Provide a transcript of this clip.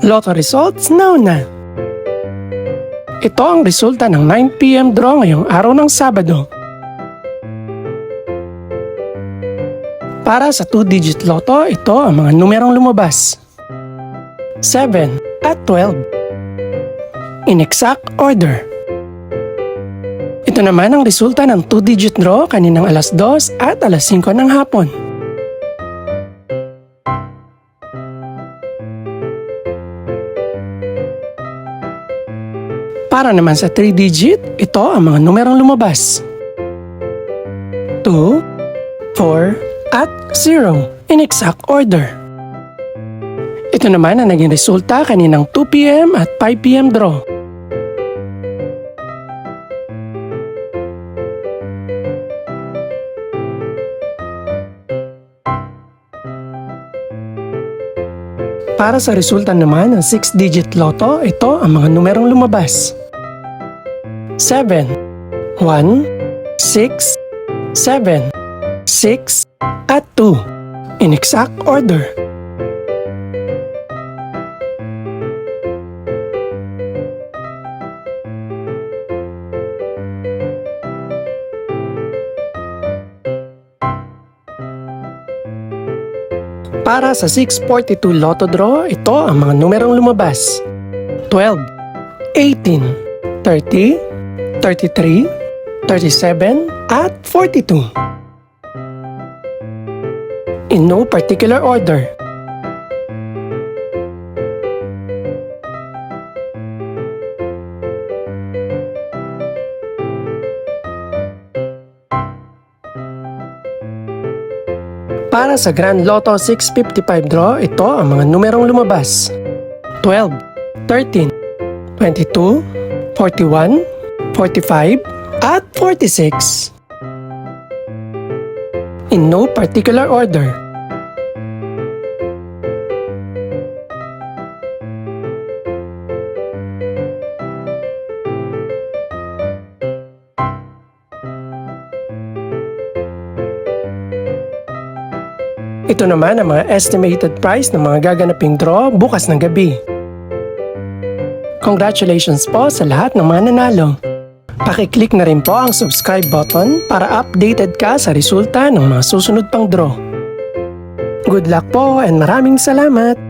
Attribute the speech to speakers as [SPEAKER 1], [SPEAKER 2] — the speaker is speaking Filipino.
[SPEAKER 1] Lotto results now na. Ito ang resulta ng 9 PM draw ngayong araw ng Sabado. Para sa 2-digit lotto, ito ang mga numerong lumabas. 7 at 12. In exact order. Ito naman ang resulta ng 2-digit draw kaninang alas 2 at alas 5 ng hapon. Para naman sa 3-digit, ito ang mga numerong lumabas. 2, 4, at 0 in exact order. Ito naman ang naging resulta kaninang 2 PM at 5 PM draw. Para sa resulta naman ng 6-digit lotto, ito ang mga numerong lumabas. 7, 1, 6, 7, 6, at 2 in exact order. Para sa 642 Lotto Draw, ito ang mga numerong lumabas. 12, 18, 30, 33, 37, at 42. In no particular order. Para sa Grand Lotto 655 draw, ito ang mga numerong lumabas. 12, 13, 22, 41, 45, at 46. In no particular order. Ito naman ang mga estimated price ng mga gaganaping draw bukas ng gabi. Congratulations po sa lahat ng mga nanalo. Pakiclick na rin po ang subscribe button para updated ka sa resulta ng mga susunod pang draw. Good luck po and maraming salamat!